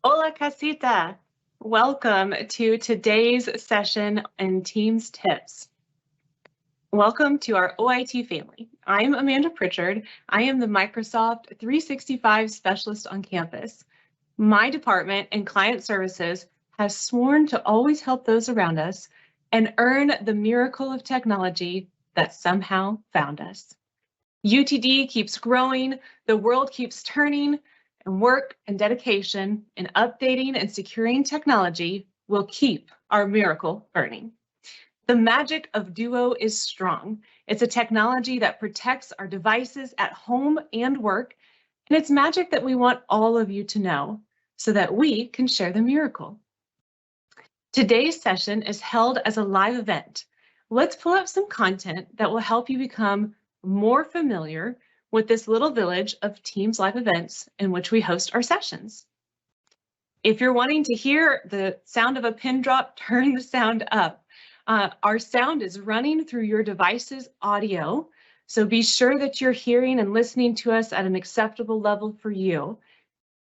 Hola, casita. Welcome to today's session in Teams Tips. Welcome to our OIT family. I'm Amanda Pritchard. I am the Microsoft 365 specialist on campus. My department in client services has sworn to always help those around us and earn the miracle of technology that somehow found us. UTD keeps growing, the world keeps turning, and work and dedication in updating and securing technology will keep our miracle burning. The magic of Duo is strong. It's a technology that protects our devices at home and work, and it's magic that we want all of you to know so that we can share the miracle. Today's session is held as a live event. Let's pull up some content that will help you become more familiar with this little village of Teams live events in which we host our sessions. If you're wanting to hear the sound of a pin drop, turn the sound up. Our sound is running through your device's audio, so be sure that you're hearing and listening to us at an acceptable level for you.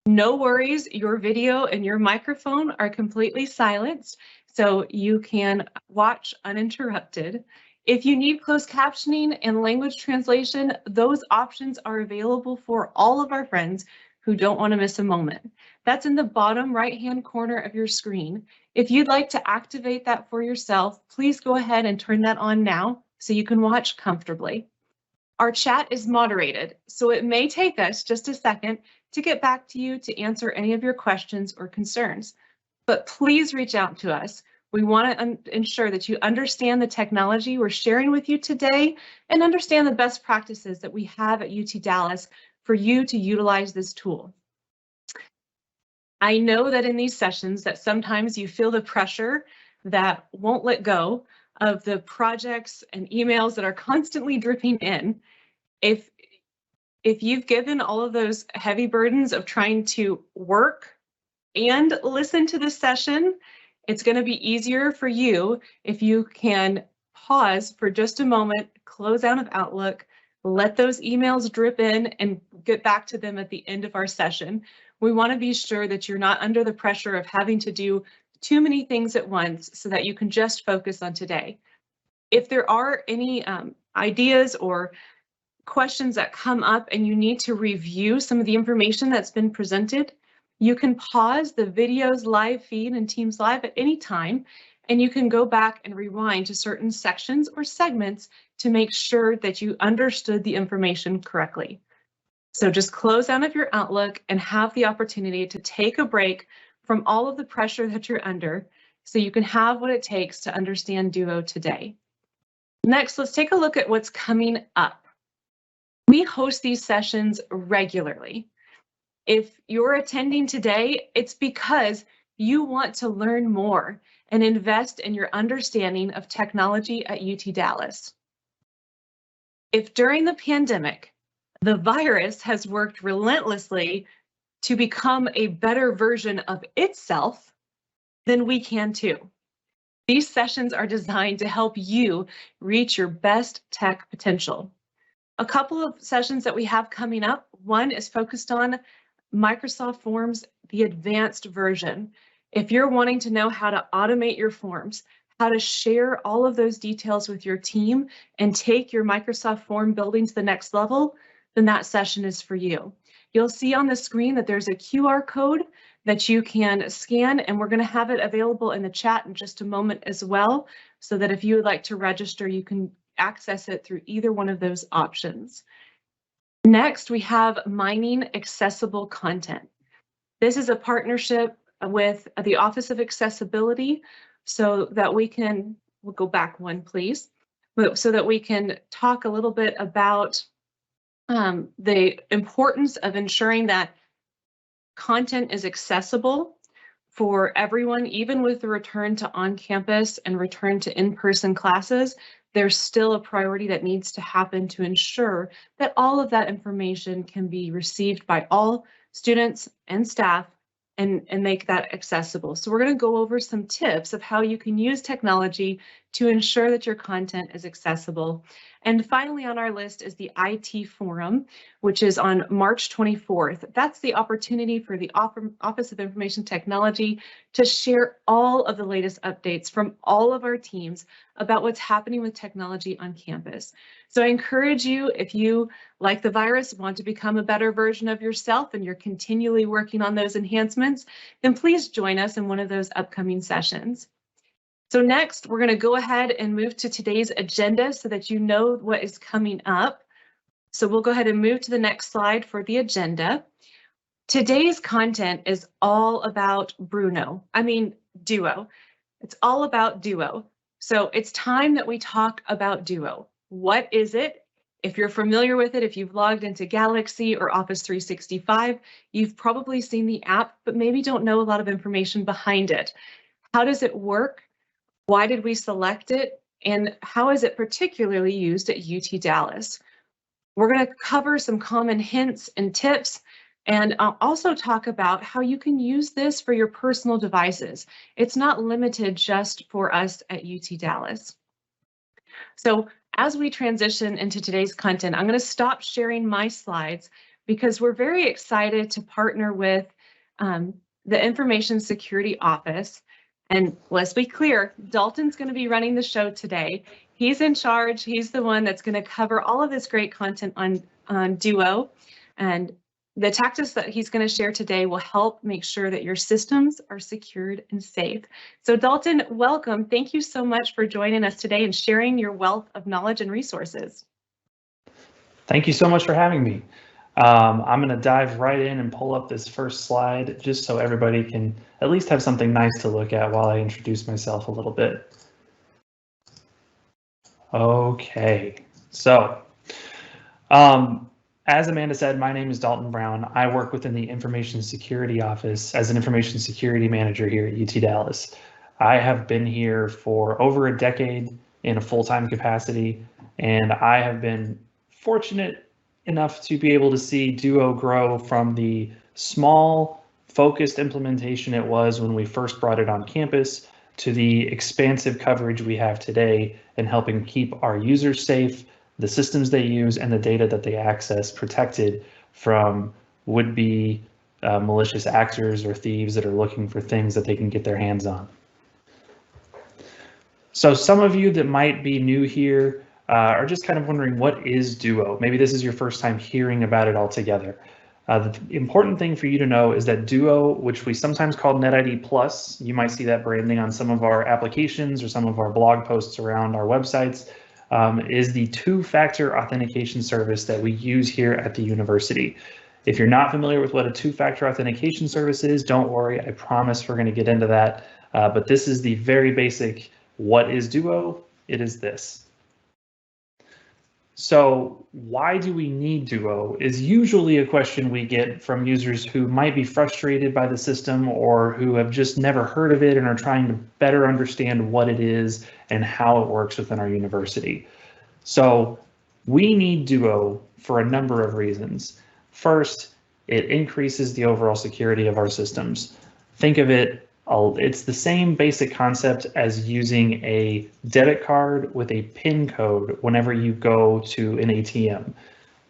No worries, your video and your microphone are completely silenced, so you can watch uninterrupted. If you need closed captioning and language translation, those options are available for all of our friends who don't want to miss a moment. That's in the bottom right-hand corner of your screen. If you'd like to activate that for yourself, please go ahead and turn that on now so you can watch comfortably. Our chat is moderated, so it may take us just a second to get back to you to answer any of your questions or concerns. But please reach out to us. We want to ensure that you understand the technology we're sharing with you today and understand the best practices that we have at UT Dallas for you to utilize this tool. I know that in these sessions that sometimes you feel the pressure that won't let go of the projects and emails that are constantly dripping in. If you've given all of those heavy burdens of trying to work and listen to this session, it's going to be easier for you if you can pause for just a moment, close out of Outlook, let those emails drip in and get back to them at the end of our session. We want to be sure that you're not under the pressure of having to do too many things at once so that you can just focus on today. If there are any ideas or questions that come up and you need to review some of the information that's been presented, you can pause the video's live feed in Teams Live at any time, and you can go back and rewind to certain sections or segments to make sure that you understood the information correctly. So just close out of your Outlook and have the opportunity to take a break from all of the pressure that you're under so you can have what it takes to understand Duo today. Next, let's take a look at what's coming up. We host these sessions regularly. If you're attending today, it's because you want to learn more and invest in your understanding of technology at UT Dallas. If during the pandemic, the virus has worked relentlessly to become a better version of itself, then we can too. These sessions are designed to help you reach your best tech potential. A couple of sessions that we have coming up, one is focused on Microsoft Forms, the advanced version. If you're wanting to know how to automate your forms, how to share all of those details with your team and take your Microsoft form building to the next level, then that session is for you. You'll see on the screen that there's a QR code that you can scan, and we're going to have it available in the chat in just a moment as well, so that if you would like to register, you can access it through either one of those options. Next, we have mining accessible content. This is a partnership with the Office of Accessibility so that we can, we'll go back one, please, so that we can talk a little bit about the importance of ensuring that content is accessible for everyone, even with the return to on-campus and return to in-person classes. There's still a priority that needs to happen to ensure that all of that information can be received by all students and staff and make that accessible. So we're going to go over some tips of how you can use technology to ensure that your content is accessible. And finally on our list is the IT Forum, which is on March 24th. That's the opportunity for the Office of Information Technology to share all of the latest updates from all of our teams about what's happening with technology on campus. So I encourage you, if you, like the virus, want to become a better version of yourself and you're continually working on those enhancements, then please join us in one of those upcoming sessions. So next, we're going to go ahead and move to today's agenda so that you know what is coming up. So we'll go ahead and move to the next slide for the agenda. Today's content is all about Duo. It's all about Duo. So it's time that we talk about Duo. What is it? If you're familiar with it, if you've logged into Galaxy or Office 365, you've probably seen the app, but maybe don't know a lot of information behind it. How does it work? Why did we select it? And how is it particularly used at UT Dallas? We're going to cover some common hints and tips, and I'll also talk about how you can use this for your personal devices. It's not limited just for us at UT Dallas. So as we transition into today's content, I'm going to stop sharing my slides because we're very excited to partner with the Information Security Office. And let's be clear, Dalton's going to be running the show today. He's in charge. He's the one that's going to cover all of this great content on Duo. And the tactics that he's going to share today will help make sure that your systems are secured and safe. So Dalton, welcome. Thank you so much for joining us today and sharing your wealth of knowledge and resources. Thank you so much for having me. I'm going to dive right in and pull up this first slide just so everybody can at least have something nice to look at while I introduce myself a little bit. Okay, so as Amanda said, my name is Dalton Brown. I work within the Information Security Office as an Information Security Manager here at UT Dallas. I have been here for over a decade in a full-time capacity, and I have been fortunate enough to be able to see Duo grow from the small, focused implementation it was when we first brought it on campus to the expansive coverage we have today in helping keep our users safe, the systems they use, and the data that they access protected from would-be malicious actors or thieves that are looking for things that they can get their hands on. So some of you that might be new here are just kind of wondering, what is Duo? Maybe this is your first time hearing about it altogether. The important thing for you to know is that Duo, which we sometimes call NetID Plus, you might see that branding on some of our applications or some of our blog posts around our websites, is the two-factor authentication service that we use here at the university. If you're not familiar with what a two-factor authentication service is, don't worry, I promise we're going to get into that. But this is the very basic, what is Duo? It is this. So why do we need Duo is usually a question we get from users who might be frustrated by the system or who have just never heard of it and are trying to better understand what it is and how it works within our university. So we need Duo for a number of reasons. First, it increases the overall security of our systems. Think of it, it's the same basic concept as using a debit card with a PIN code whenever you go to an ATM.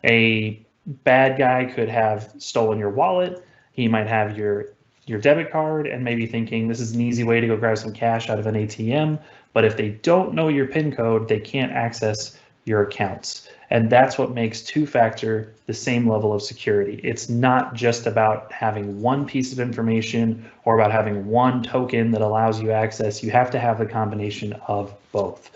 A bad guy could have stolen your wallet. He might have your debit card and maybe thinking this is an easy way to go grab some cash out of an ATM. But if they don't know your PIN code, they can't access your accounts. And that's what makes two-factor the same level of security. It's not just about having one piece of information or about having one token that allows you access. You have to have the combination of both.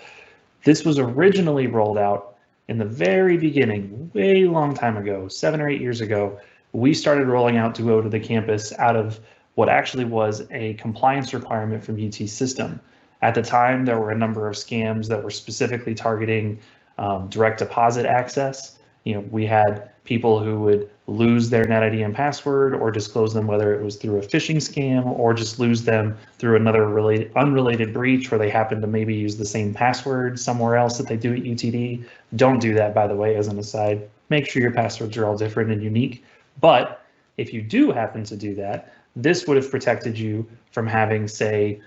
This was originally rolled out in the very beginning, way long time ago, 7 or 8 years ago. We started rolling out Duo to the campus out of what actually was a compliance requirement from UT system. At the time, there were a number of scams that were specifically targeting direct deposit access. We had people who would lose their NetID and password or disclose them, whether it was through a phishing scam or just lose them through another unrelated breach where they happen to maybe use the same password somewhere else that they do at UTD. Don't do that, by the way, as an aside. Make sure your passwords are all different and unique. But if you do happen to do that, this would have protected you from having, say,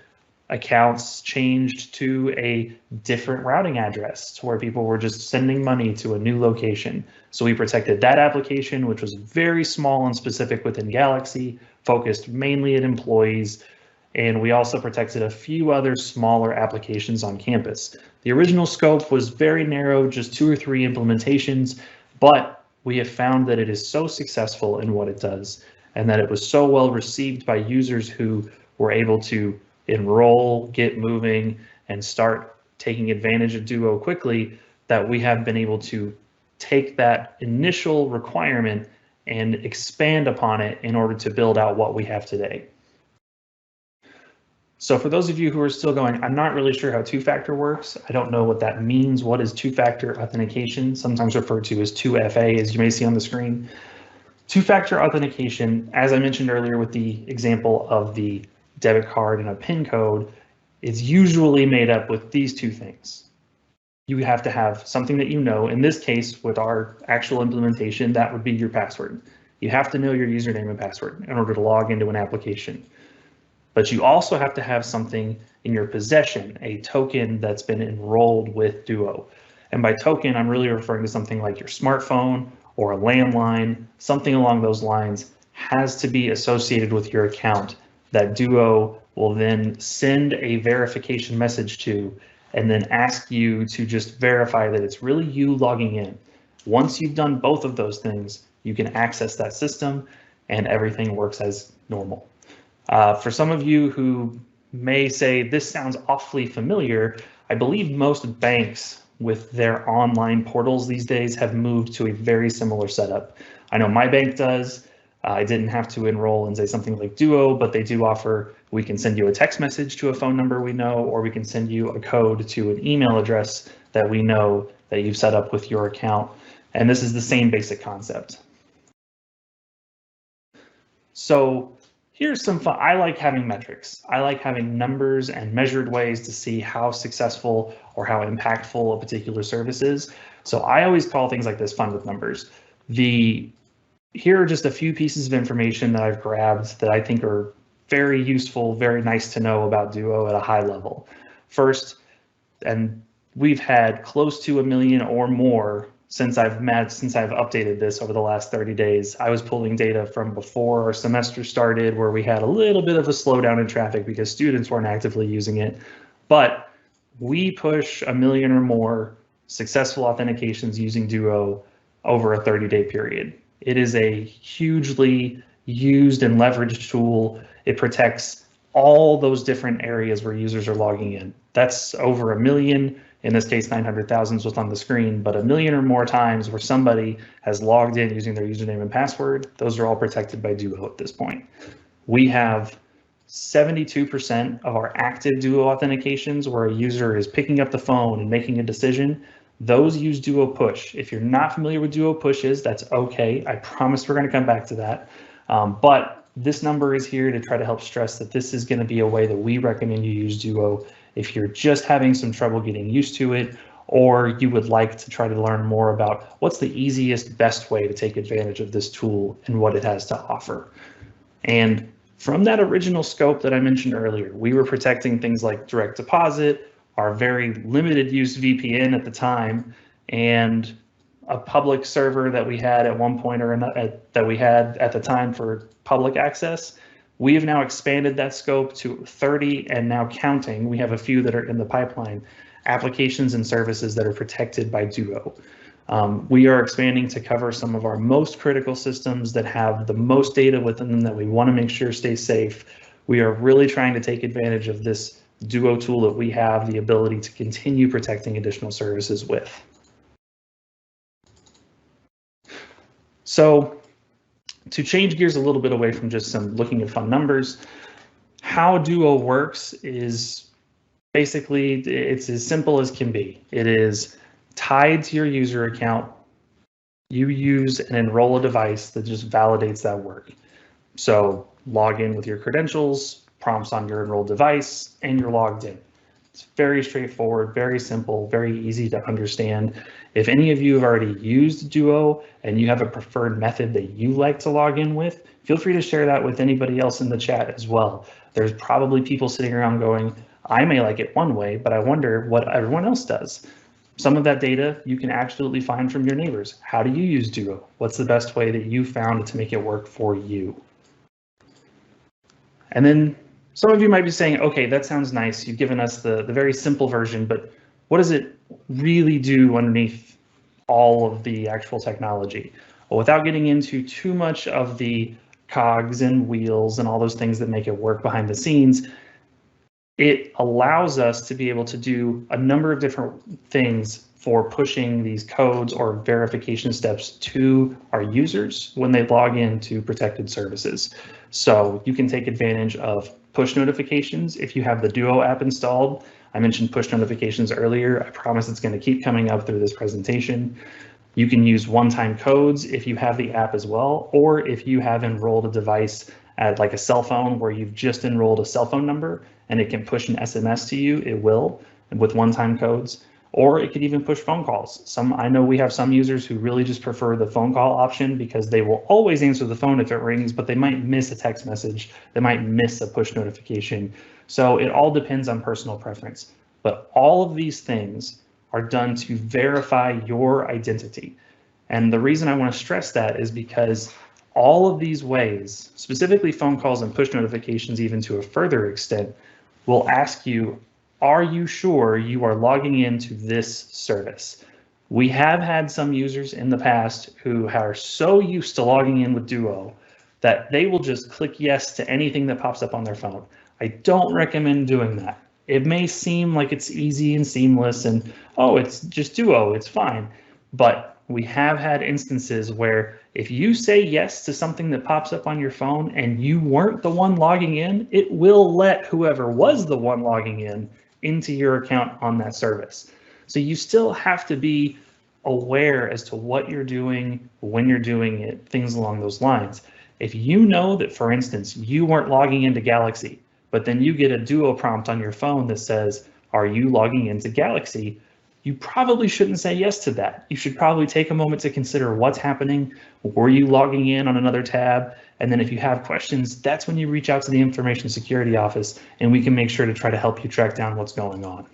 accounts changed to a different routing address to where people were just sending money to a new location. So we protected that application, which was very small and specific within Galaxy, focused mainly at employees. And we also protected a few other smaller applications on campus. The original scope was very narrow, just 2 or 3 implementations, but we have found that it is so successful in what it does and that it was so well received by users who were able to enroll, get moving, and start taking advantage of Duo quickly that we have been able to take that initial requirement and expand upon it in order to build out what we have today. So for those of you who are still going, I'm not really sure how two-factor works. I don't know what that means. What is two-factor authentication? Sometimes referred to as 2FA, as you may see on the screen. Two-factor authentication, as I mentioned earlier with the example of the debit card and a PIN code, is usually made up with these 2 things. You have to have something that you know. In this case, with our actual implementation, that would be your password. You have to know your username and password in order to log into an application. But you also have to have something in your possession, a token that's been enrolled with Duo. And by token, I'm really referring to something like your smartphone or a landline, something along those lines has to be associated with your account that Duo will then send a verification message to and then ask you to just verify that it's really you logging in. Once you've done both of those things, you can access that system and everything works as normal. For some of you who may say this sounds awfully familiar, I believe most banks with their online portals these days have moved to a very similar setup. I know my bank does. I didn't have to enroll and say something like Duo, but they do offer, we can send you a text message to a phone number we know, or we can send you a code to an email address that we know that you've set up with your account. And this is the same basic concept. So here's some fun. I like having metrics. I like having numbers and measured ways to see how successful or how impactful a particular service is. So I always call things like this fun with numbers. Here are just a few pieces of information that I've grabbed that I think are very useful, very nice to know about Duo at a high level. First, and we've had close to 1 million or more since I've updated this over the last 30 days. I was pulling data from before our semester started where we had a little bit of a slowdown in traffic because students weren't actively using it. But we push 1 million or more successful authentications using Duo over a 30-day period. It is a hugely used and leveraged tool. It protects all those different areas where users are logging in. That's over 1 million. In this case, 900,000 is what's on the screen, but 1 million or more times where somebody has logged in using their username and password. Those are all protected by Duo at this point. We have 72% of our active Duo authentications where a user is picking up the phone and making a decision. Those use Duo Push. If you're not familiar with Duo Pushes, that's okay. I promise we're going to come back to that. But this number is here to try to help stress that this is going to be a way that we recommend you use Duo if you're just having some trouble getting used to it, or you would like to try to learn more about what's the easiest, best way to take advantage of this tool and what it has to offer. And from that original scope that I mentioned earlier, we were protecting things like direct deposit, our very limited use VPN at the time, and a public server that we had at one point or another that we had at the time for public access. We have now expanded that scope to 30 and now counting. We have a few that are in the pipeline, applications and services that are protected by Duo. We are expanding to cover some of our most critical systems that have the most data within them that we want to make sure stay safe. We are really trying to take advantage of this Duo tool that we have the ability to continue protecting additional services with. So to change gears a little bit away from just some looking at fun numbers, how Duo works is basically, it's as simple as can be. It is tied to your user account. You use and enroll a device that just validates that work. So log in with your credentials, prompts on your enrolled device, and you're logged in. It's very straightforward, very simple, very easy to understand. If any of you have already used Duo and you have a preferred method that you like to log in with, feel free to share that with anybody else in the chat as well. There's probably people sitting around going, I may like it one way, but I wonder what everyone else does. Some of that data you can absolutely find from your neighbors. How do you use Duo? What's the best way that you found to make it work for you? And then some of you might be saying, okay, that sounds nice. You've given us the very simple version, but what does it really do underneath all of the actual technology? Well, without getting into too much of the cogs and wheels and all those things that make it work behind the scenes, it allows us to be able to do a number of different things for pushing these codes or verification steps to our users when they log into protected services. So you can take advantage of push notifications if you have the Duo app installed. I mentioned push notifications earlier. I promise it's going to keep coming up through this presentation. You can use one-time codes if you have the app as well, or if you have enrolled a device at like a cell phone where you've just enrolled a cell phone number and it can push an SMS to you, it will with one-time codes, or it could even push phone calls. I know we have some users who really just prefer the phone call option because they will always answer the phone if it rings, but they might miss a text message, they might miss a push notification. So it all depends on personal preference. But all of these things are done to verify your identity. And the reason I want to stress that is because all of these ways, specifically phone calls and push notifications, even to a further extent, will ask you, are you sure you are logging into this service? We have had some users in the past who are so used to logging in with Duo that they will just click yes to anything that pops up on their phone. I don't recommend doing that. It may seem like it's easy and seamless and, oh, it's just Duo, it's fine. But we have had instances where if you say yes to something that pops up on your phone and you weren't the one logging in, it will let whoever was the one logging in into your account on that service. So you still have to be aware as to what you're doing, when you're doing it, things along those lines. If you know that, for instance, you weren't logging into Galaxy, but then you get a Duo prompt on your phone that says, are you logging into Galaxy? You probably shouldn't say yes to that. You should probably take a moment to consider what's happening. Were you logging in on another tab? And then if you have questions, that's when you reach out to the Information Security Office and we can make sure to try to help you track down what's going on.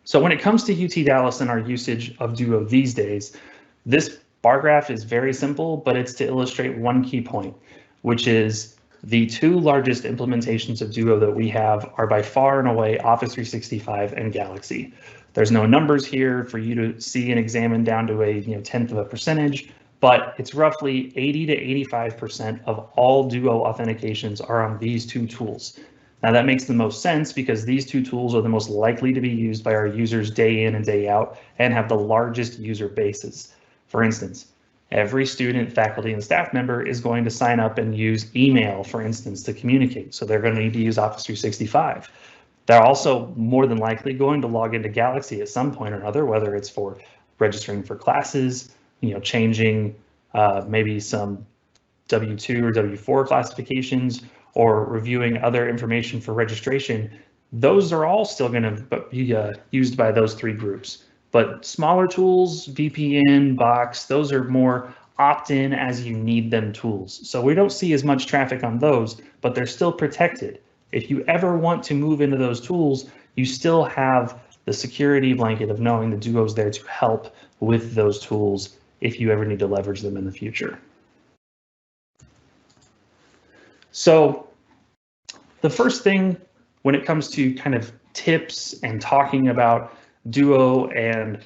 So when it comes to UT Dallas and our usage of Duo these days, this bar graph is very simple, but it's to illustrate one key point, which is the two largest implementations of Duo that we have are by far and away Office 365 and Galaxy. There's no numbers here for you to see and examine down to a tenth of a percentage, but it's roughly 80 to 85% of all Duo authentications are on these two tools. Now that makes the most sense because these two tools are the most likely to be used by our users day in and day out and have the largest user bases. For instance, every student, faculty, and staff member is going to sign up and use email, for instance, to communicate. So they're going to need to use Office 365. They're also more than likely going to log into Galaxy at some point or another, whether it's for registering for classes, changing maybe some W2 or W4 classifications, or reviewing other information for registration. Those are all still going to be used by those three groups. But smaller tools, VPN, Box, those are more opt-in as you need them tools. So we don't see as much traffic on those, but they're still protected. If you ever want to move into those tools, you still have the security blanket of knowing the Duo's there to help with those tools if you ever need to leverage them in the future. So the first thing when it comes to kind of tips and talking about Duo and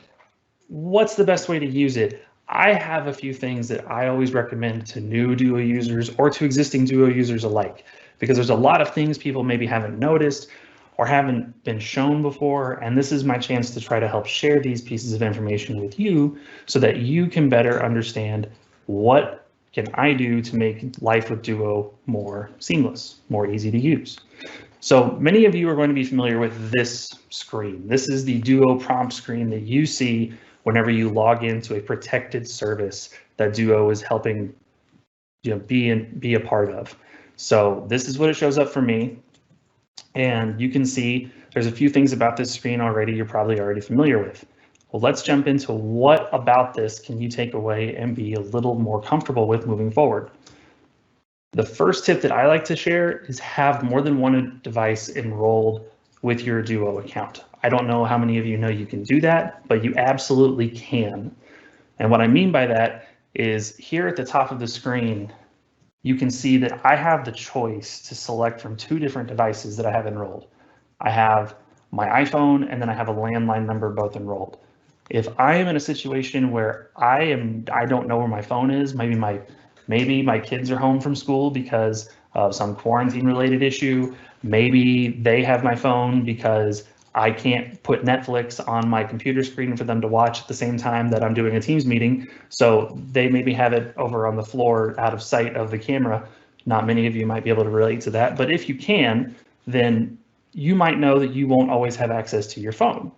what's the best way to use it, I have a few things that I always recommend to new Duo users or to existing Duo users alike, because there's a lot of things people maybe haven't noticed or haven't been shown before, and this is my chance to try to help share these pieces of information with you so that you can better understand what can I do to make life with Duo more seamless, more easy to use. So many of you are going to be familiar with this screen. This is the Duo prompt screen that you see whenever you log into a protected service that Duo is helping be a part of. So this is what it shows up for me. And you can see there's a few things about this screen already you're probably already familiar with. Well, let's jump into what about this can you take away and be a little more comfortable with moving forward. The first tip that I like to share is have more than one device enrolled with your Duo account. I don't know how many of you know you can do that, but you absolutely can. And what I mean by that is here at the top of the screen, you can see that I have the choice to select from two different devices that I have enrolled. I have my iPhone and then I have a landline number both enrolled. If I am in a situation where I don't know where my phone is, maybe my kids are home from school because of some quarantine related issue, maybe they have my phone because I can't put Netflix on my computer screen for them to watch at the same time that I'm doing a Teams meeting. So they maybe have it over on the floor out of sight of the camera. Not many of you might be able to relate to that, but if you can, then you might know that you won't always have access to your phone.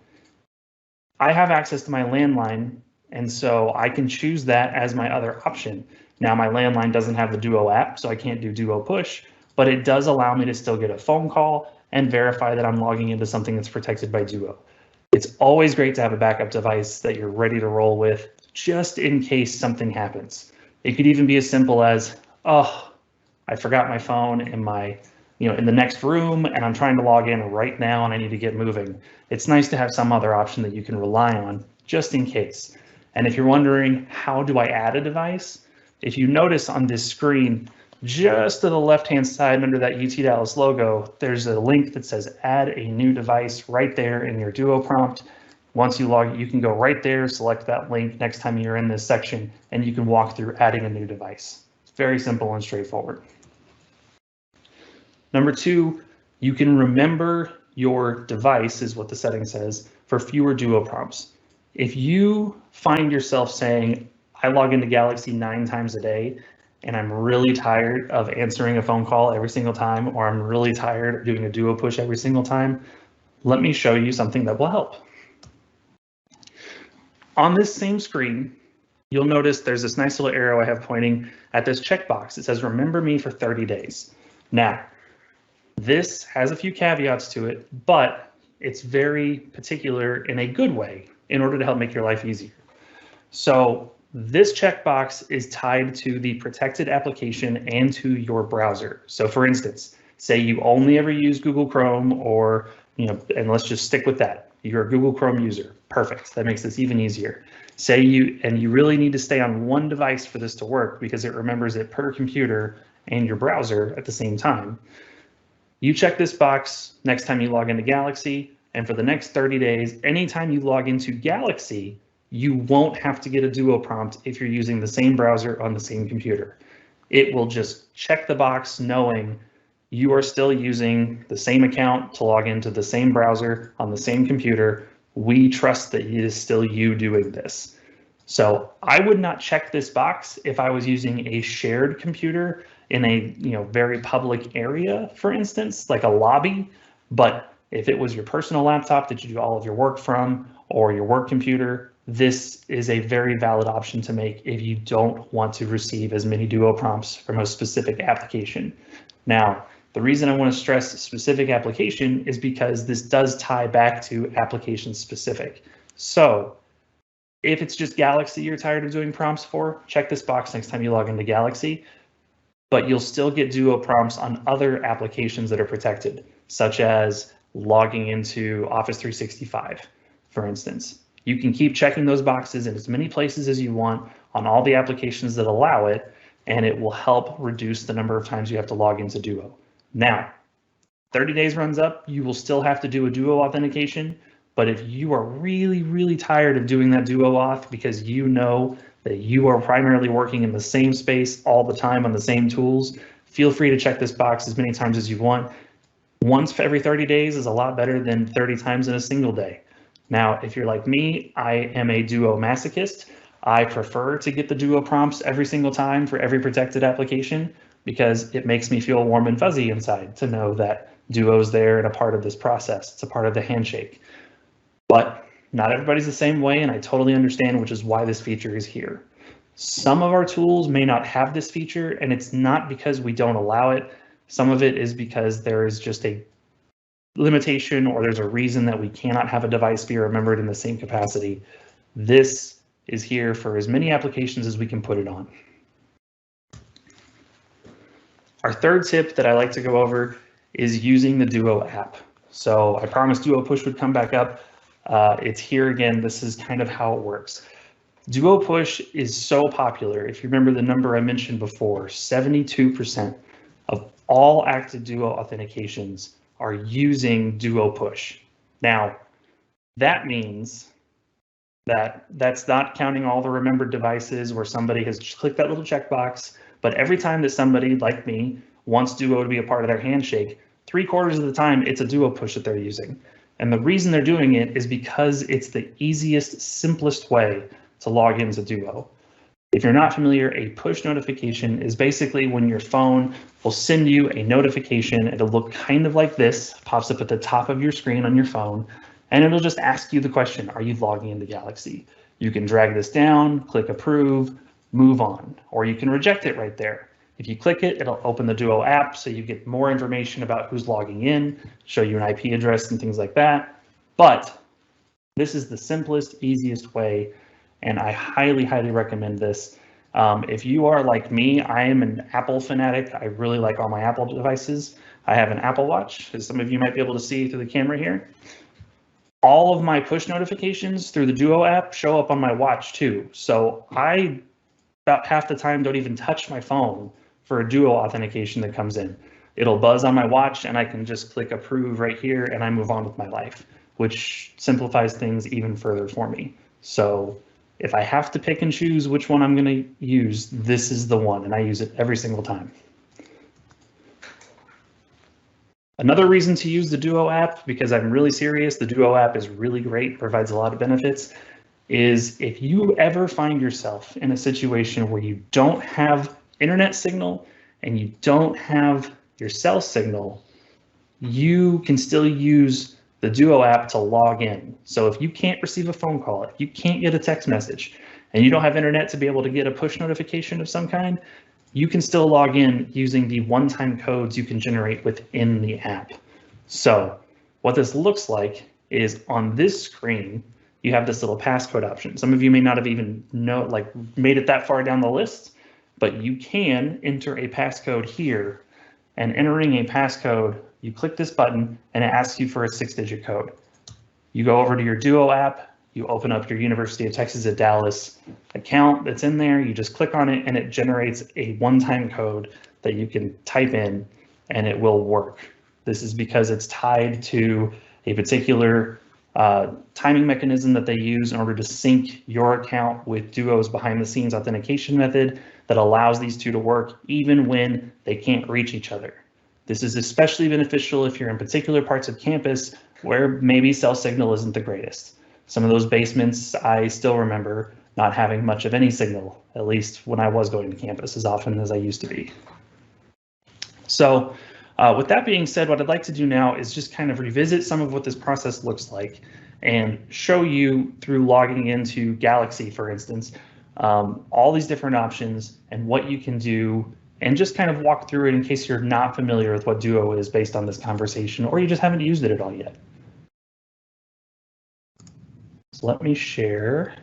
I have access to my landline, and so I can choose that as my other option. Now my landline doesn't have the Duo app, so I can't do Duo push, but it does allow me to still get a phone call and verify that I'm logging into something that's protected by Duo. It's always great to have a backup device that you're ready to roll with just in case something happens. It could even be as simple as, oh, I forgot my phone in in the next room and I'm trying to log in right now and I need to get moving. It's nice to have some other option that you can rely on just in case. And if you're wondering, how do I add a device? If you notice on this screen, just to the left-hand side under that UT Dallas logo, there's a link that says add a new device right there in your Duo prompt. Once you log, you can go right there, select that link next time you're in this section, and you can walk through adding a new device. It's very simple and straightforward. Number two, you can remember your device, is what the setting says, for fewer Duo prompts. If you find yourself saying, I log into Galaxy 9 times a day, and I'm really tired of answering a phone call every single time, or I'm really tired of doing a Duo push every single time, let me show you something that will help. On this same screen, you'll notice there's this nice little arrow I have pointing at this checkbox. It says, remember me for 30 days. Now, this has a few caveats to it, but it's very particular in a good way in order to help make your life easier. So this checkbox is tied to the protected application and to your browser. So for instance, say you only ever use Google Chrome or, and let's just stick with that. You're a Google Chrome user. Perfect. That makes this even easier. Say you really need to stay on one device for this to work because it remembers it per computer and your browser at the same time. You check this box next time you log into Galaxy, and for the next 30 days, anytime you log into Galaxy, you won't have to get a Duo prompt if you're using the same browser on the same computer. It will just check the box knowing you are still using the same account to log into the same browser on the same computer. We trust that it is still you doing this. So I would not check this box if I was using a shared computer in a very public area, for instance, like a lobby. But if it was your personal laptop that you do all of your work from or your work computer, this is a very valid option to make if you don't want to receive as many Duo prompts from a specific application. Now, the reason I want to stress specific application is because this does tie back to application specific. So if it's just Galaxy you're tired of doing prompts for, check this box next time you log into Galaxy, but you'll still get Duo prompts on other applications that are protected, such as logging into Office 365, for instance. You can keep checking those boxes in as many places as you want on all the applications that allow it, and it will help reduce the number of times you have to log into Duo. Now, 30 days runs up, you will still have to do a Duo authentication, but if you are really, really tired of doing that Duo auth because you know that you are primarily working in the same space all the time on the same tools, feel free to check this box as many times as you want. Once every 30 days is a lot better than 30 times in a single day. Now, if you're like me, I am a Duo masochist. I prefer to get the Duo prompts every single time for every protected application because it makes me feel warm and fuzzy inside to know that Duo's there and a part of this process. It's a part of the handshake. But not everybody's the same way, and I totally understand, which is why this feature is here. Some of our tools may not have this feature, and it's not because we don't allow it. Some of it is because there is just a limitation or there's a reason that we cannot have a device be remembered in the same capacity. This is here for as many applications as we can put it on. Our third tip that I like to go over is using the Duo app. So I promised Duo Push would come back up. It's here again. This is kind of how it works. Duo Push is so popular. If you remember the number I mentioned before, 72% of all active Duo authentications are using Duo Push. Now, that means that that's not counting all the remembered devices where somebody has clicked that little checkbox, but every time that somebody like me wants Duo to be a part of their handshake, 3/4 of the time it's a Duo Push that they're using. And the reason they're doing it is because it's the easiest, simplest way to log into Duo. If you're not familiar, a push notification is basically when your phone will send you a notification. It'll look kind of like this, pops up at the top of your screen on your phone, and it'll just ask you the question, are you logging into Galaxy? You can drag this down, click approve, move on, or you can reject it right there. If you click it, it'll open the Duo app so you get more information about who's logging in, show you an IP address and things like that. But this is the simplest, easiest way, and I highly, highly recommend this. If you are like me, I am an Apple fanatic. I really like all my Apple devices. I have an Apple Watch, as some of you might be able to see through the camera here. All of my push notifications through the Duo app show up on my watch too. So I, about half the time, don't even touch my phone for a Duo authentication that comes in. It'll buzz on my watch and I can just click approve right here and I move on with my life, which simplifies things even further for me. So if I have to pick and choose which one I'm going to use, this is the one, and I use it every single time. Another reason to use the Duo app, because I'm really serious, the Duo app is really great, provides a lot of benefits, is if you ever find yourself in a situation where you don't have internet signal and you don't have your cell signal, you can still use the Duo app to log in. So if you can't receive a phone call, if you can't get a text message, and you don't have internet to be able to get a push notification of some kind, you can still log in using the one-time codes you can generate within the app. So what this looks like is on this screen, you have this little passcode option. Some of you may not have even made it that far down the list, but you can enter a passcode here, and entering a passcode, you click this button and it asks you for a 6-digit code. You go over to your Duo app, you open up your University of Texas at Dallas account that's in there, you just click on it and it generates a one-time code that you can type in and it will work. This is because it's tied to a particular timing mechanism that they use in order to sync your account with Duo's behind the scenes authentication method that allows these two to work even when they can't reach each other. This is especially beneficial if you're in particular parts of campus where maybe cell signal isn't the greatest. Some of those basements, I still remember not having much of any signal, at least when I was going to campus as often as I used to be. So with that being said, what I'd like to do now is just kind of revisit some of what this process looks like and show you through logging into Galaxy, for instance, all these different options and what you can do, and just kind of walk through it in case you're not familiar with what Duo is based on this conversation, or you just haven't used it at all yet. So let me share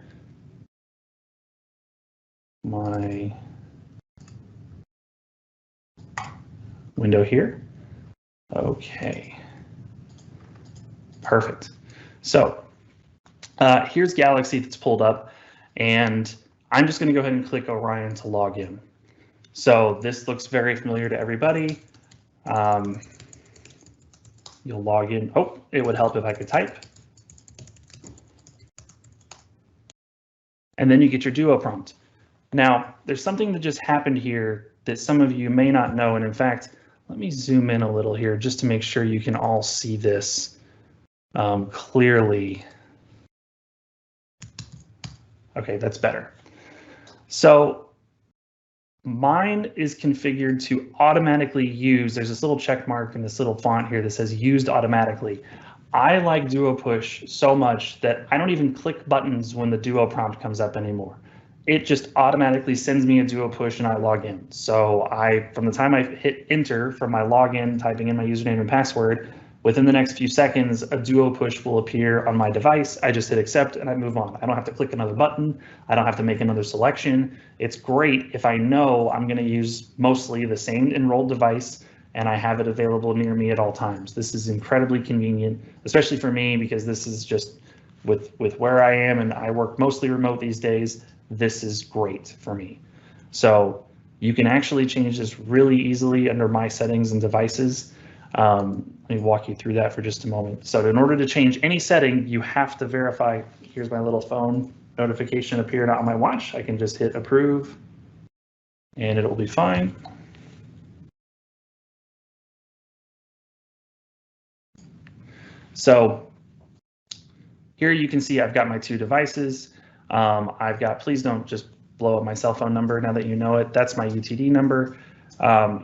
my window here. Okay, perfect. So here's Galaxy that's pulled up, and I'm just going to go ahead and click Orion to log in. So this looks very familiar to everybody. You'll log in. Oh, it would help if I could type. And then you get your Duo prompt. Now, there's something that just happened here that some of you may not know. And in fact, let me zoom in a little here just to make sure you can all see this clearly. Okay, that's better. So mine is configured to automatically use, there's this little check mark in this little font here that says used automatically. I like Duo Push so much that I don't even click buttons when the Duo prompt comes up anymore. It just automatically sends me a Duo Push and I log in. So from the time I hit enter from my login, typing in my username and password, Within the next few seconds, a Duo push will appear on my device. I just hit accept and I move on. I don't have to click another button. I don't have to make another selection. It's great if I know I'm going to use mostly the same enrolled device and I have it available near me at all times. This is incredibly convenient, especially for me, because this is just with where I am and I work mostly remote these days. This is great for me. So you can actually change this really easily under my settings and devices. Let me walk you through that for just a moment. So in order to change any setting, you have to verify. Here's my little phone notification appeared on my watch. I can just hit approve and it'll be fine. So here you can see I've got my two devices. I've got, please don't just blow up my cell phone number now that you know it. That's my UTD number.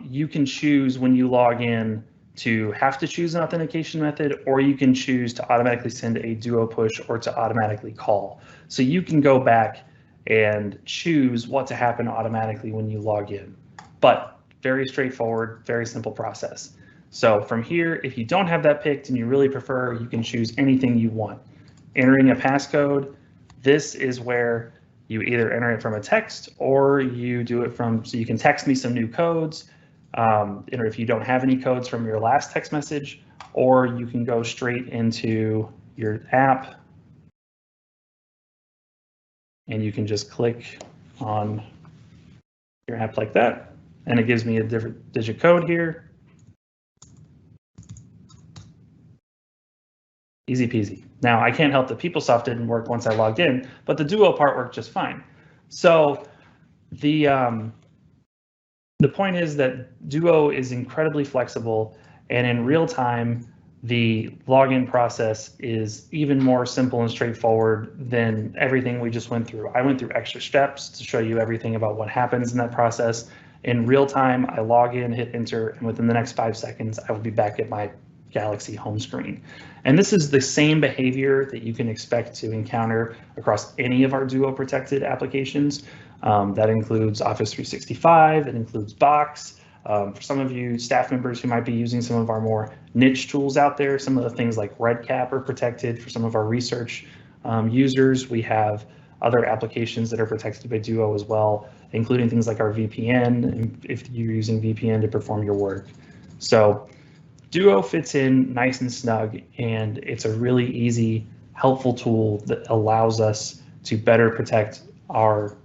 You can choose when you log in to have to choose an authentication method, or you can choose to automatically send a Duo push or to automatically call. So you can go back and choose what to happen automatically when you log in. But very straightforward, very simple process. So from here, if you don't have that picked and you really prefer, you can choose anything you want. Entering a passcode, this is where you either enter it from a text or you do it from, so you can text me some new codes, or if you don't have any codes from your last text message, or you can go straight into your app and you can just click on your app like that, and it gives me a different digit code here. Easy peasy. Now I can't help that PeopleSoft didn't work once I logged in, but the Duo part worked just fine. So the point is that Duo is incredibly flexible, and in real time, the login process is even more simple and straightforward than everything we just went through. I went through extra steps to show you everything about what happens in that process. In real time, I log in, hit enter, and within the next 5 seconds, I will be back at my Galaxy home screen. And this is the same behavior that you can expect to encounter across any of our Duo protected applications. That includes Office 365, it includes Box. For some of you staff members who might be using some of our more niche tools out there, some of the things like RedCap are protected. For some of our research users, we have other applications that are protected by Duo as well, including things like our VPN, if you're using VPN to perform your work. So Duo fits in nice and snug, and it's a really easy, helpful tool that allows us to better protect our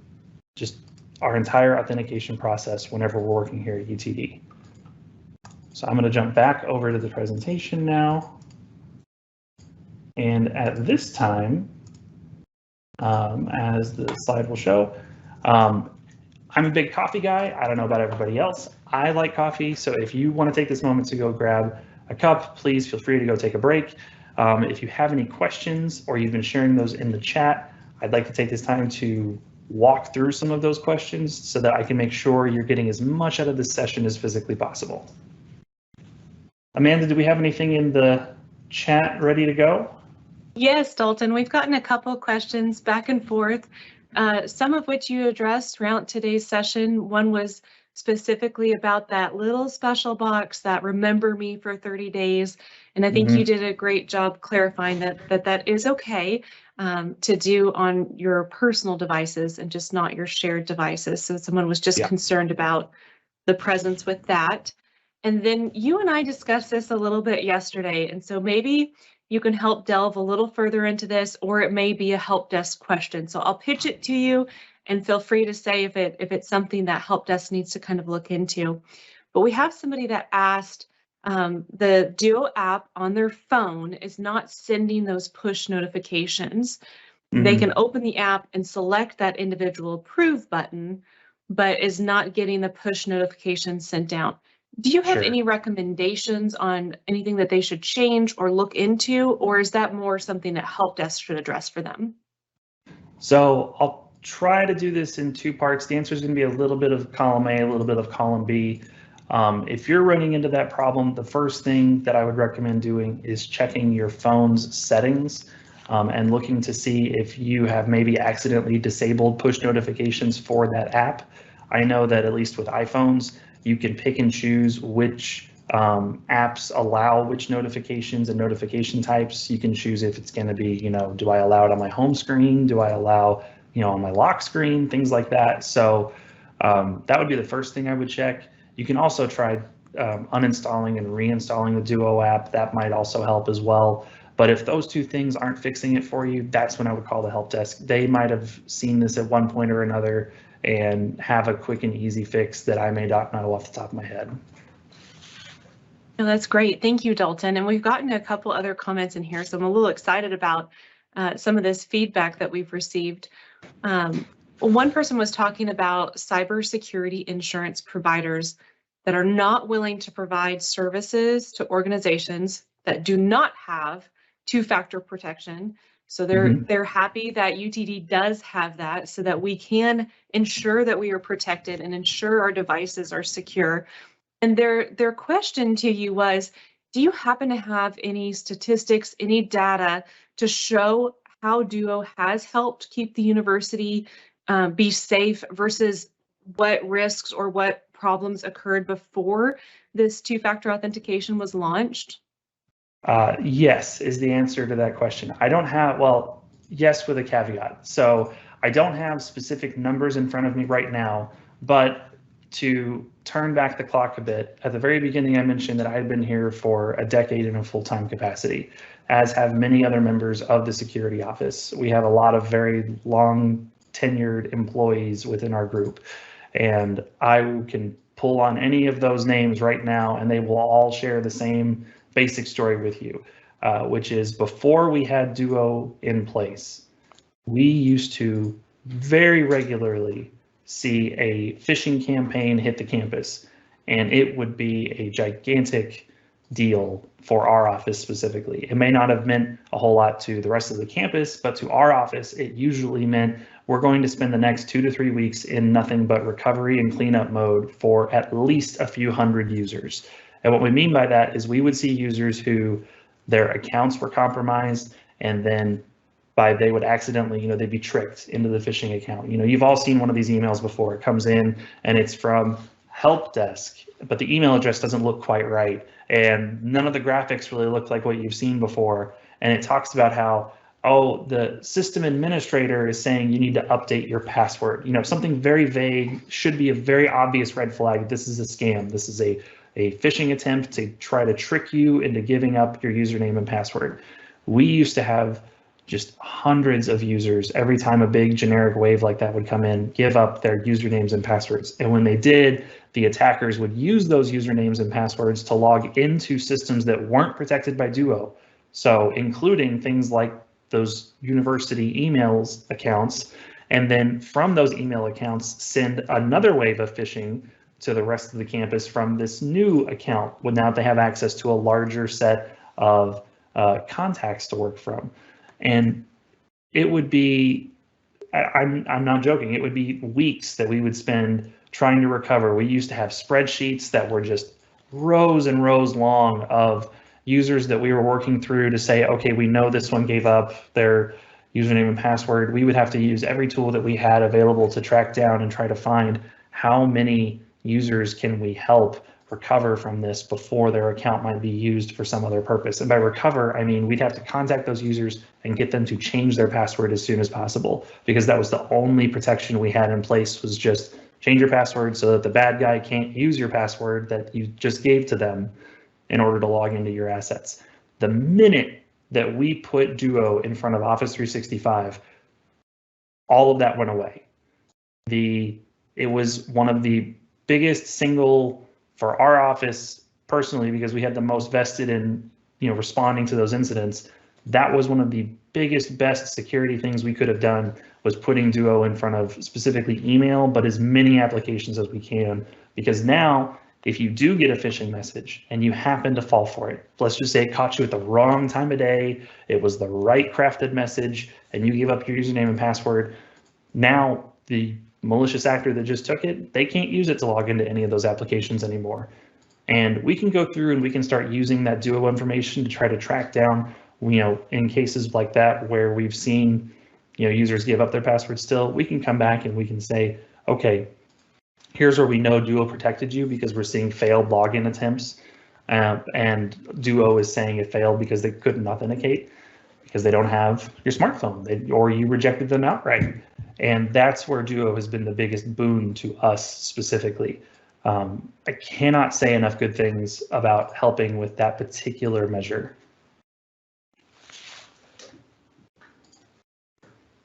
entire authentication process whenever we're working here at UTD. So I'm going to jump back over to the presentation now. And at this time, as the slide will show, I'm a big coffee guy. I don't know about everybody else. I like coffee, so if you want to take this moment to go grab a cup, please feel free to go take a break. If you have any questions or you've been sharing those in the chat, I'd like to take this time to walk through some of those questions so that I can make sure you're getting as much out of this session as physically possible. Amanda, do we have anything in the chat ready to go? Yes, Dalton, we've gotten a couple of questions back and forth, some of which you addressed throughout today's session. One was specifically about that little special box that remember me for 30 days. And I think you did a great job clarifying that is okay to do on your personal devices and just not your shared devices. So someone was just concerned about the presence with that. And then you and I discussed this a little bit yesterday. And so maybe you can help delve a little further into this, or it may be a help desk question. So I'll pitch it to you and feel free to say if it's something that help desk needs to kind of look into. But we have somebody that asked, the Duo app on their phone is not sending those push notifications. They can open the app and select that individual approve button, but is not getting the push notifications sent out. Do you have any recommendations on anything that they should change or look into, or is that more something that help desk should address for them? So I'll try to do this in 2 parts. The answer is going to be a little bit of column A, a little bit of column B. If you're running into that problem, the first thing that I would recommend doing is checking your phone's settings and looking to see if you have maybe accidentally disabled push notifications for that app. I know that at least with iPhones, you can pick and choose which Apps allow which notifications and notification types. You can choose if it's going to be, do I allow it on my home screen? Do I allow, on my lock screen? Things like that. So that would be the first thing I would check. You can also try uninstalling and reinstalling the Duo app. That might also help as well. But if those two things aren't fixing it for you, that's when I would call the help desk. They might have seen this at one point or another and have a quick and easy fix that I may not know off the top of my head. No, that's great. Thank you, Dalton. And we've gotten a couple other comments in here, so I'm a little excited about some of this feedback that we've received. One person was talking about cybersecurity insurance providers that are not willing to provide services to organizations that do not have two-factor protection. So they're happy that UTD does have that so that we can ensure that we are protected and ensure our devices are secure. And their question to you was, do you happen to have any statistics, any data to show how Duo has helped keep the university be safe versus what risks or what problems occurred before this two-factor authentication was launched? Yes, is the answer to that question. I don't have, well, yes, with a caveat. So I don't have specific numbers in front of me right now, but to turn back the clock a bit, at the very beginning, I mentioned that I had been here for a decade in a full-time capacity, as have many other members of the security office. We have a lot of very long tenured employees within our group, and I can pull on any of those names right now, and they will all share the same basic story with you, which is before we had Duo in place, we used to very regularly see a phishing campaign hit the campus, and it would be a gigantic deal for our office specifically. It may not have meant a whole lot to the rest of the campus, but to our office, it usually meant we're going to spend the next 2 to 3 weeks in nothing but recovery and cleanup mode for at least a few hundred users. And what we mean by that is we would see users who their accounts were compromised, and then they would accidentally, they'd be tricked into the phishing account. You've all seen one of these emails before. It comes in and it's from help desk, but the email address doesn't look quite right, and none of the graphics really look like what you've seen before. And it talks about how, oh, the system administrator is saying you need to update your password. Something very vague, should be a very obvious red flag. This is a scam. This is a phishing attempt to try to trick you into giving up your username and password. We used to have just hundreds of users every time a big generic wave like that would come in, give up their usernames and passwords. And when they did, the attackers would use those usernames and passwords to log into systems that weren't protected by Duo. So including things like those university emails accounts, and then from those email accounts, send another wave of phishing to the rest of the campus from this new account. Well, now they have access to a larger set of contacts to work from. And it would be, I'm not joking, it would be weeks that we would spend trying to recover. We used to have spreadsheets that were just rows and rows long of users that we were working through to say, okay, we know this one gave up their username and password. We would have to use every tool that we had available to track down and try to find how many users can we help recover from this before their account might be used for some other purpose. And by recover, I mean we'd have to contact those users and get them to change their password as soon as possible, because that was the only protection we had in place, was just change your password so that the bad guy can't use your password that you just gave to them in order to log into your assets. The minute that we put Duo in front of Office 365, all of that went away. It was one of the biggest single, for our office personally, because we had the most vested in responding to those incidents, that was one of the biggest, best security things we could have done, was putting Duo in front of specifically email, but as many applications as we can. Because now, if you do get a phishing message and you happen to fall for it, let's just say it caught you at the wrong time of day, it was the right crafted message, and you gave up your username and password, now the malicious actor that just took it, they can't use it to log into any of those applications anymore. And we can go through and we can start using that Duo information to try to track down, in cases like that where we've seen, users give up their password still, we can come back and we can say, okay, here's where we know Duo protected you because we're seeing failed login attempts. and Duo is saying it failed because they couldn't authenticate because they don't have your smartphone, or you rejected them outright. And that's where Duo has been the biggest boon to us specifically. I cannot say enough good things about helping with that particular measure.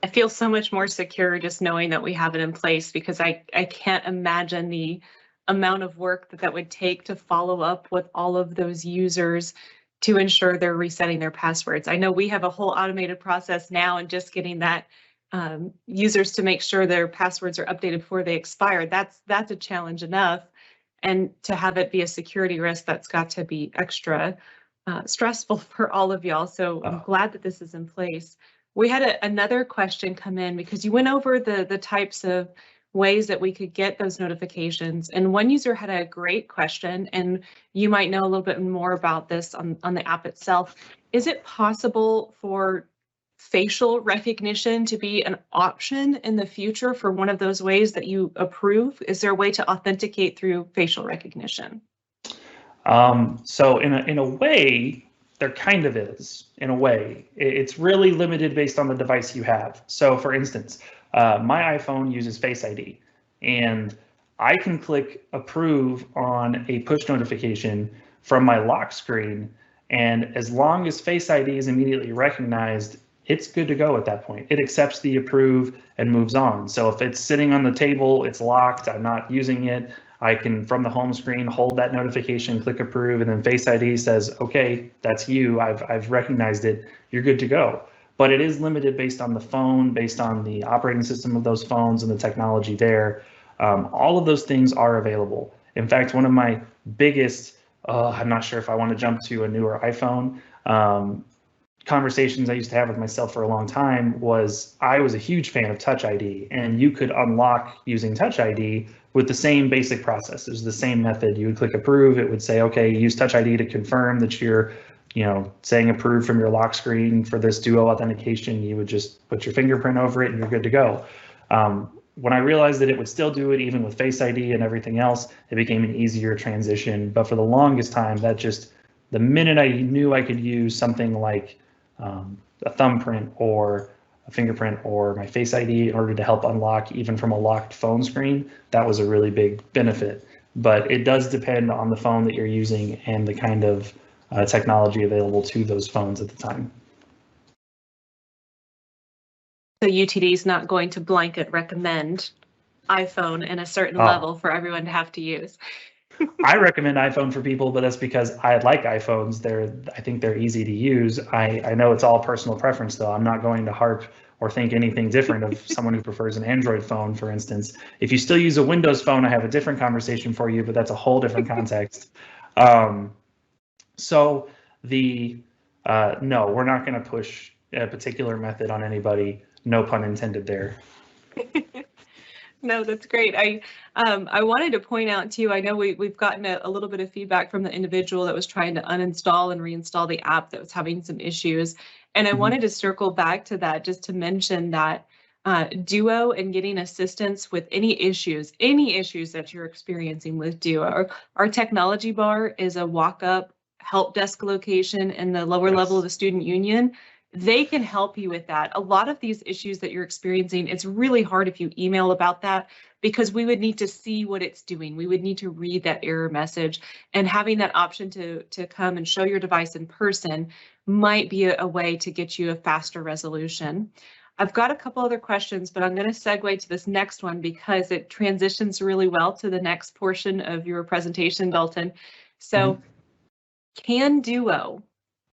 I feel so much more secure just knowing that we have it in place, because I can't imagine the amount of work that would take to follow up with all of those users to ensure they're resetting their passwords. I know we have a whole automated process now, and just getting that users to make sure their passwords are updated before they expire, that's a challenge enough. And to have it be a security risk, that's got to be extra stressful for all of y'all. So I'm glad that this is in place. We had another question come in, because you went over the types of ways that we could get those notifications. And one user had a great question, and you might know a little bit more about this on the app itself. Is it possible for facial recognition to be an option in the future for one of those ways that you approve? Is there a way to authenticate through facial recognition? So in a way, there kind of is. In a way, it's really limited based on the device you have. So for instance, my iPhone uses Face ID, and I can click approve on a push notification from my lock screen, and as long as Face ID is immediately recognized, it's good to go at that point. It accepts the approve and moves on. So if it's sitting on the table, it's locked, I'm not using it, I can, from the home screen, hold that notification, click approve, and then Face ID says, okay, that's you, I've recognized it, you're good to go. But it is limited based on the phone, based on the operating system of those phones and the technology there. All of those things are available. In fact, one of my biggest, I'm not sure if I want to jump to a newer iPhone, conversations I used to have with myself for a long time was I was a huge fan of Touch ID, and you could unlock using Touch ID with the same basic process. It was the same method. You would click approve. It would say, okay, use Touch ID to confirm that you're, saying approve from your lock screen for this Duo authentication. You would just put your fingerprint over it and you're good to go. When I realized that it would still do it even with Face ID and everything else, it became an easier transition. But for the longest time, the minute I knew I could use something like a thumbprint or a fingerprint or my Face ID in order to help unlock even from a locked phone screen, that was a really big benefit. But it does depend on the phone that you're using and the kind of technology available to those phones at the time. So UTD is not going to blanket recommend iPhone in a certain level for everyone to have to use. I recommend iPhone for people, but that's because I like iPhones. I think they're easy to use. I know it's all personal preference, though. I'm not going to harp or think anything different of someone who prefers an Android phone, for instance. If you still use a Windows phone, I have a different conversation for you, but that's a whole different context. So no, we're not going to push a particular method on anybody. No pun intended there. No, that's great. I wanted to point out too, I know we've gotten a little bit of feedback from the individual that was trying to uninstall and reinstall the app that was having some issues. And I wanted to circle back to that just to mention that Duo and getting assistance with any issues that you're experiencing with Duo. Our technology bar is a walk-up help desk location in the lower level of the student union. They can help you with that. A lot of these issues that you're experiencing, it's really hard if you email about that, because we would need to see what it's doing. We would need to read that error message, and having that option to come and show your device in person might be a way to get you a faster resolution. I've got a couple other questions, but I'm going to segue to this next one because it transitions really well to the next portion of your presentation, Dalton. So can Duo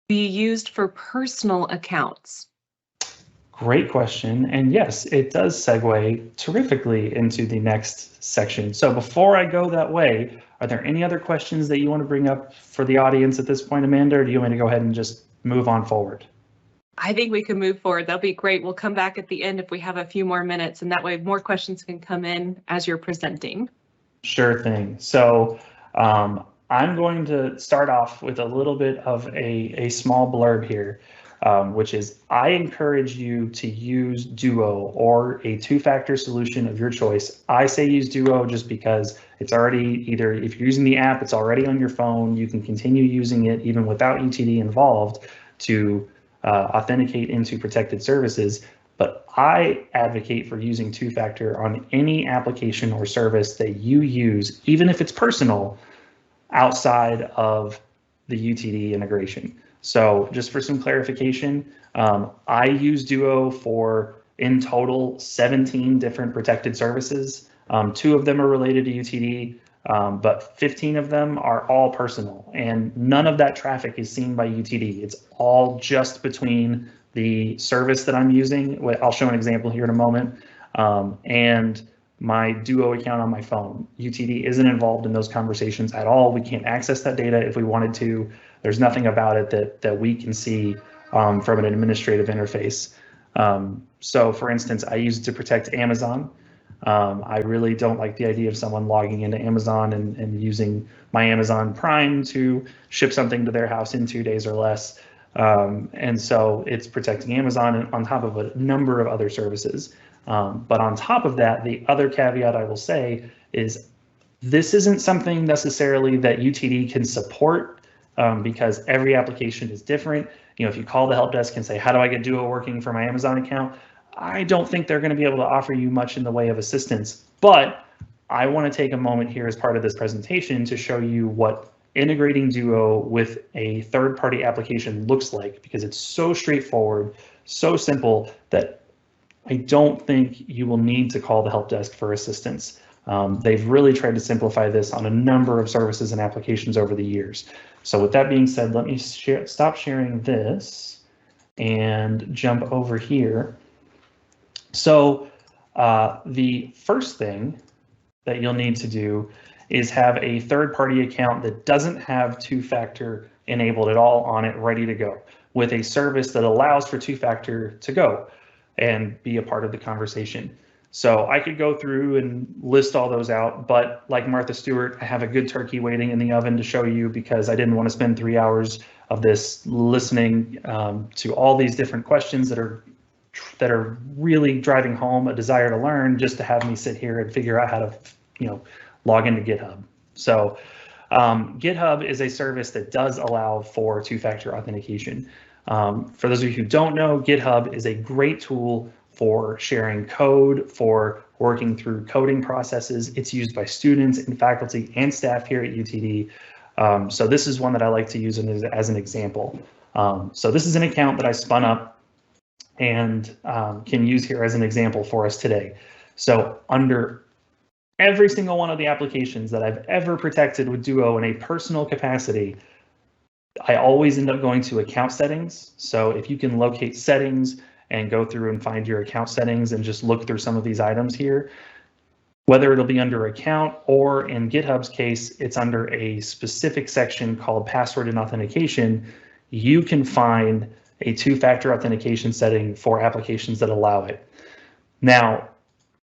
be used for personal accounts? Great question. And yes, it does segue terrifically into the next section. So before I go that way, are there any other questions that you want to bring up for the audience at this point, Amanda, or do you want me to go ahead and just move on forward? I think we can move forward. That'll be great. We'll come back at the end if we have a few more minutes, and that way more questions can come in as you're presenting. Sure thing. So I'm going to start off with a little bit of a small blurb here. which is I encourage you to use Duo or a two-factor solution of your choice. I say use Duo just because it's already either, if you're using the app, it's already on your phone. You can continue using it even without UTD involved to authenticate into protected services. But I advocate for using two-factor on any application or service that you use, even if it's personal, outside of the UTD integration. So just for some clarification, I use Duo for in total 17 different protected services. 2 of them are related to UTD, but 15 of them are all personal, and none of that traffic is seen by UTD. It's all just between the service that I'm using. I'll show an example here in a moment, and my Duo account on my phone. UTD isn't involved in those conversations at all. We can't access that data if we wanted to. There's nothing about it that we can see from an administrative interface. So for instance, I use it to protect Amazon. I really don't like the idea of someone logging into Amazon and using my Amazon Prime to ship something to their house in 2 days or less. And so it's protecting Amazon on top of a number of other services. But on top of that, the other caveat I will say is this isn't something necessarily that UTD can support because every application is different. You know, if you call the help desk and say, how do I get Duo working for my Amazon account? I don't think they're going to be able to offer you much in the way of assistance, but I want to take a moment here as part of this presentation to show you what integrating Duo with a third-party application looks like, because it's so straightforward, so simple that I don't think you will need to call the help desk for assistance. They've really tried to simplify this on a number of services and applications over the years. So with that being said, let me stop sharing this and jump over here. So the first thing that you'll need to do is have a third-party account that doesn't have two-factor enabled at all on it, ready to go, with a service that allows for two-factor to go and be a part of the conversation. So I could go through and list all those out, but like Martha Stewart, I have a good turkey waiting in the oven to show you because I didn't want to spend 3 hours of this listening to all these different questions that are really driving home a desire to learn, just to have me sit here and figure out how to, log into GitHub. So GitHub is a service that does allow for two-factor authentication. For those of you who don't know, GitHub is a great tool for sharing code, for working through coding processes. It's used by students and faculty and staff here at UTD. So this is one that I like to use as an example. So this is an account that I spun up and can use here as an example for us today. So under every single one of the applications that I've ever protected with Duo in a personal capacity, I always end up going to account settings. So if you can locate settings and go through and find your account settings and just look through some of these items here, whether it'll be under account or in GitHub's case, it's under a specific section called password and authentication, you can find a two-factor authentication setting for applications that allow it. Now,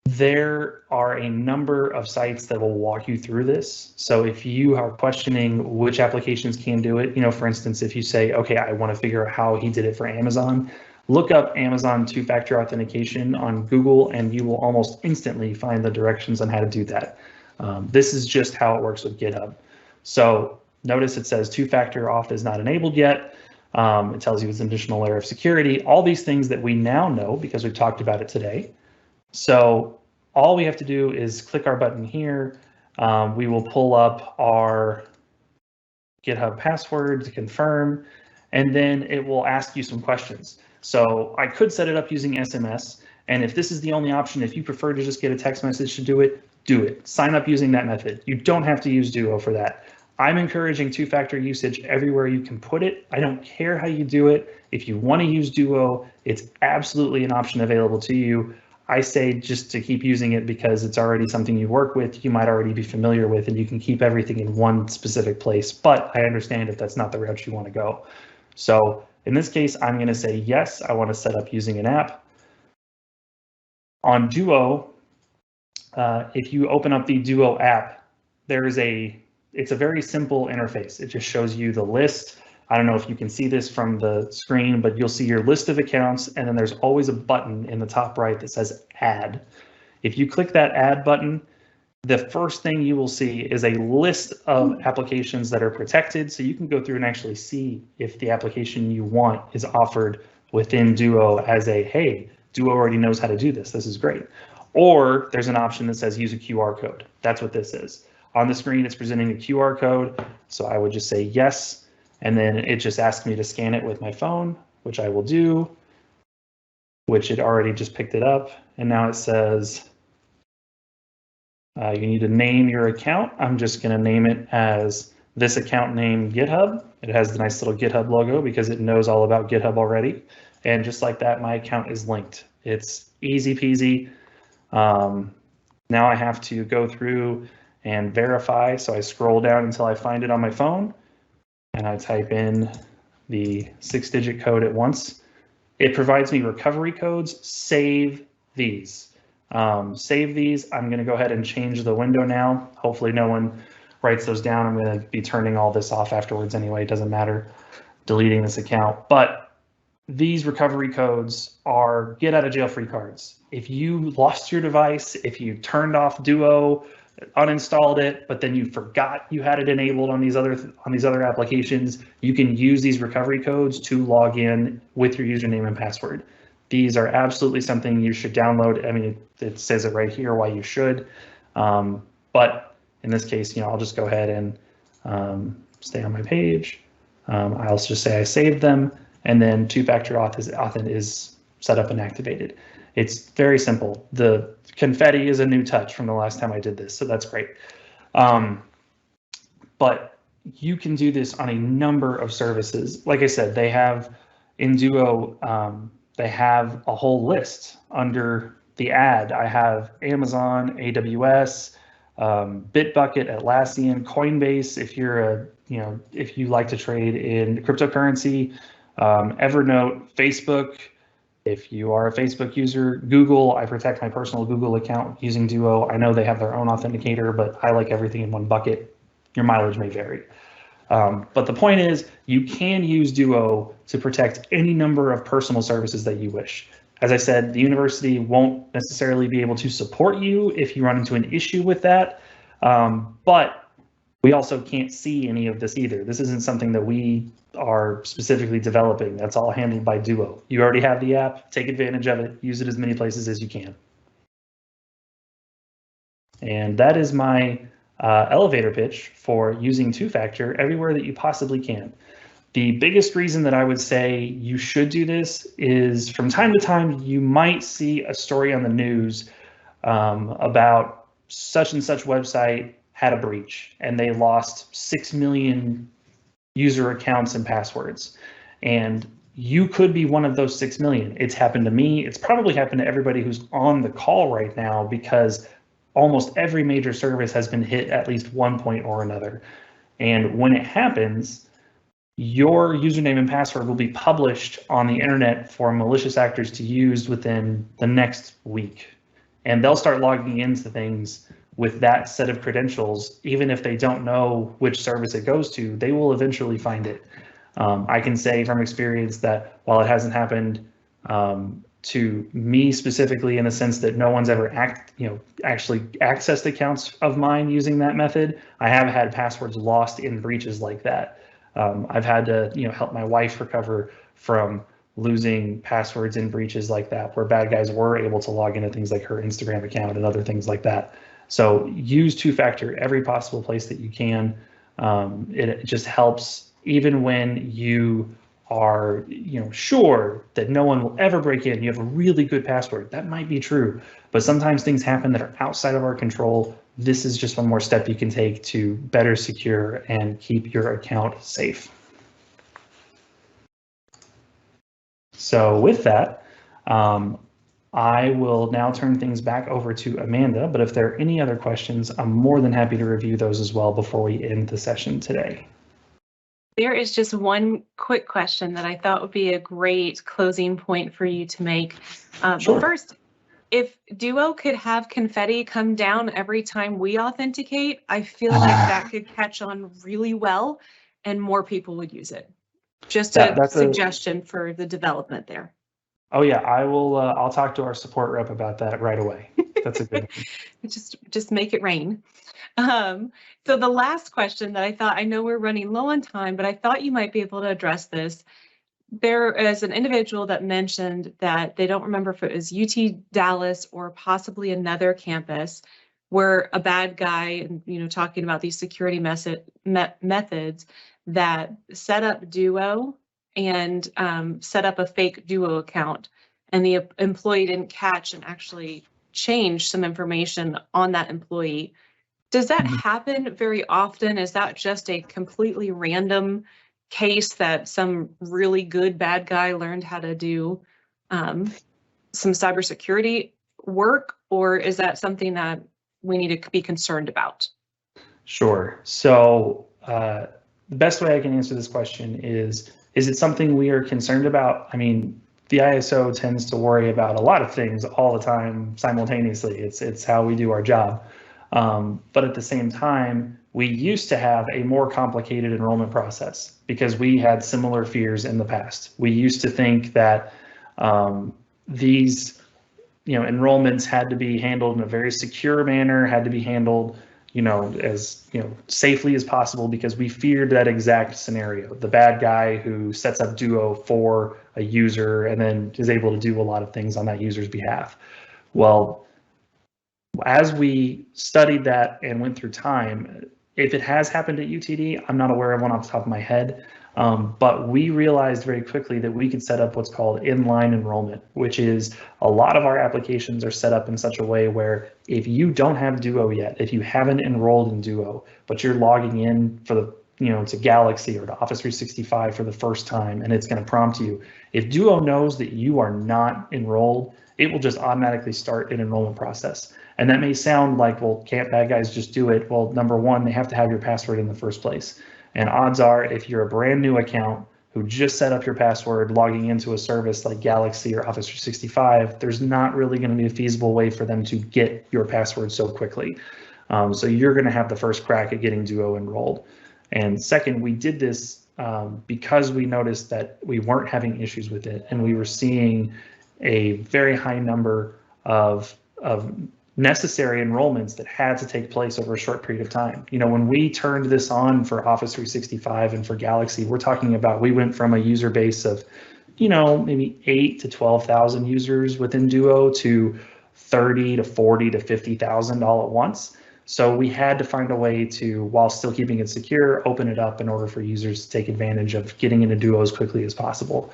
there are a number of sites that will walk you through this. So if you are questioning which applications can do it, for instance, if you say, okay, I want to figure out how he did it for Amazon, look up Amazon two-factor authentication on Google and you will almost instantly find the directions on how to do that. This is just how it works with GitHub. So notice it says two-factor auth is not enabled yet. It tells you it's an additional layer of security, all these things that we now know because we've talked about it today. So all we have to do is click our button here. We will pull up our GitHub password to confirm, and then it will ask you some questions. So I could set it up using SMS, and if this is the only option, if you prefer to just get a text message to do it, do it. Sign up using that method. You don't have to use Duo for that. I'm encouraging two-factor usage everywhere you can put it. I don't care how you do it. If you want to use Duo, it's absolutely an option available to you. I say just to keep using it because it's already something you work with, you might already be familiar with, and you can keep everything in one specific place. But I understand if that's not the route you want to go. So in this case, I'm going to say, yes, I want to set up using an app. On Duo, if you open up the Duo app, it's a very simple interface. It just shows you the list I don't know if you can see this from the screen, but you'll see your list of accounts, and then there's always a button in the top right that says Add. If you click that Add button, the first thing you will see is a list of applications that are protected, so you can go through and actually see if the application you want is offered within Duo as a, hey, Duo already knows how to do this. This is great. Or there's an option that says use a QR code. That's what this is. On the screen, it's presenting a QR code, so I would just say yes, and then it just asks me to scan it with my phone, which I will do, which it already just picked it up, and now it says you need to name your account. I'm just going to name it as this account name GitHub. It has the nice little GitHub logo because it knows all about GitHub already. And just like that, my account is linked. It's easy peasy. Now I have to go through and verify. So I scroll down until I find it on my phone and I type in the 6-digit code at once. It provides me recovery codes. Save these. Save these. I'm going to go ahead and change the window now. Hopefully no one writes those down. I'm going to be turning all this off afterwards anyway. It doesn't matter deleting this account. But these recovery codes are get out of jail free cards. If you lost your device, if you turned off Duo, uninstalled it, but then you forgot you had it enabled on these other applications, you can use these recovery codes to log in with your username and password. These are absolutely something you should download. I mean, it says it right here why you should, but in this case, I'll just go ahead and stay on my page. I'll just say I saved them, and then two-factor auth is set up and activated. It's very simple. The confetti is a new touch from the last time I did this, so that's great. But you can do this on a number of services. Like I said, they have in Duo, they have a whole list under the ad. I have Amazon, AWS, Bitbucket, Atlassian, Coinbase. If you're if you like to trade in cryptocurrency, Evernote, Facebook. If you are a Facebook user, Google, I protect my personal Google account using Duo. I know they have their own authenticator, but I like everything in one bucket. Your mileage may vary. But the point is, you can use Duo to protect any number of personal services that you wish. As I said, the university won't necessarily be able to support you if you run into an issue with that. But we also can't see any of this either. This isn't something that we are specifically developing. That's all handled by Duo. You already have the app, take advantage of it, use it as many places as you can. And that is my elevator pitch for using two-factor everywhere that you possibly can. The biggest reason that I would say you should do this is from time to time, you might see a story on the news about such and such website had a breach and they lost 6 million user accounts and passwords. And you could be one of those 6 million. It's happened to me. It's probably happened to everybody who's on the call right now because almost every major service has been hit at least one point or another. And when it happens, your username and password will be published on the internet for malicious actors to use within the next week. And they'll start logging into things with that set of credentials. Even if they don't know which service it goes to, they will eventually find it. I can say from experience that while it hasn't happened to me specifically in the sense that no one's ever actually accessed accounts of mine using that method, I have had passwords lost in breaches like that. I've had to help my wife recover from losing passwords in breaches like that, where bad guys were able to log into things like her Instagram account and other things like that. So use two-factor every possible place that you can. It just helps even when you are sure that no one will ever break in. You have a really good password. That might be true, but sometimes things happen that are outside of our control. This is just one more step you can take to better secure and keep your account safe. So with that, I will now turn things back over to Amanda, but if there are any other questions, I'm more than happy to review those as well before we end the session today. There is just one quick question that I thought would be a great closing point for you to make. Sure. But first, if Duo could have confetti come down every time we authenticate, I feel like that could catch on really well and more people would use it. Just That's a suggestion for the development there. Oh yeah, I will. I'll talk to our support rep about that right away. That's a good one. Just make it rain. So the last question that I thought, I know we're running low on time, but I thought you might be able to address this. There is an individual that mentioned that they don't remember if it was UT Dallas or possibly another campus where a bad guy, talking about these security methods that set up Duo and set up a fake Duo account, and the employee didn't catch and actually change some information on that employee. Does that happen very often? Is that just a completely random case that some really good bad guy learned how to do some cybersecurity work, or is that something that we need to be concerned about? Sure. So the best way I can answer this question is it something we are concerned about? I mean, the ISO tends to worry about a lot of things all the time simultaneously. It's how we do our job. But at the same time, we used to have a more complicated enrollment process because we had similar fears in the past. We used to think that these enrollments had to be handled in a very secure manner, had to be handled as safely as possible, because we feared that exact scenario. The bad guy who sets up Duo for a user and then is able to do a lot of things on that user's behalf. Well, as we studied that and went through time, if it has happened at UTD, I'm not aware of one off the top of my head, but we realized very quickly that we could set up what's called inline enrollment, which is a lot of our applications are set up in such a way where if you don't have Duo yet, if you haven't enrolled in Duo, but you're logging in for the to Galaxy or to Office 365 for the first time, and it's going to prompt you. If Duo knows that you are not enrolled, it will just automatically start an enrollment process. And that may sound like, well, can't bad guys just do it? Well, number one, they have to have your password in the first place. And odds are, if you're a brand new account who just set up your password logging into a service like Galaxy or Office 365, there's not really going to be a feasible way for them to get your password so quickly. So you're going to have the first crack at getting Duo enrolled. And second, we did this because we noticed that we weren't having issues with it, and we were seeing a very high number of necessary enrollments that had to take place over a short period of time. When we turned this on for Office 365 and for Galaxy, we're talking about, we went from a user base of, maybe 8 to 12,000 users within Duo to 30 to 40 to 50,000 all at once. So we had to find a way to, while still keeping it secure, open it up in order for users to take advantage of getting into Duo as quickly as possible.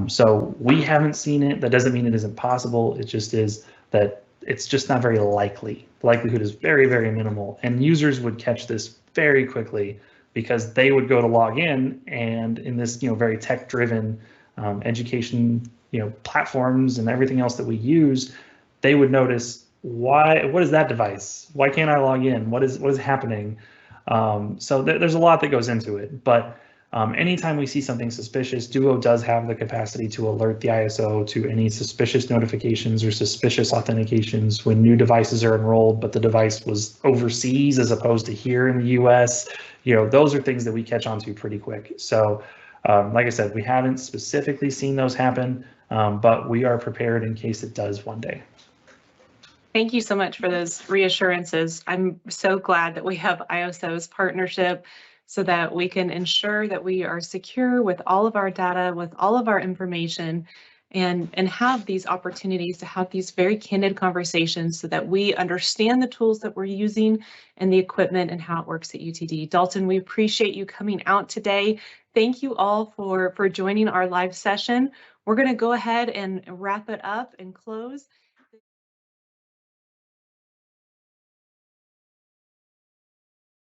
So we haven't seen it. That doesn't mean it isn't possible. It just is that it's just not very likely. The likelihood is very, very minimal, and users would catch this very quickly because they would go to log in, and in this very tech-driven education platforms and everything else that we use, they would notice, what is that device? Why can't I log in? What is happening? So there's a lot that goes into it, but anytime we see something suspicious, Duo does have the capacity to alert the ISO to any suspicious notifications or suspicious authentications when new devices are enrolled, but the device was overseas as opposed to here in the US. Those are things that we catch on to pretty quick. So like I said, we haven't specifically seen those happen, but we are prepared in case it does one day. Thank you so much for those reassurances. I'm so glad that we have ISO's partnership so that we can ensure that we are secure with all of our data, with all of our information, and have these opportunities to have these very candid conversations so that we understand the tools that we're using and the equipment and how it works at UTD. Dalton, we appreciate you coming out today. Thank you all for joining our live session. We're going to go ahead and wrap it up and close.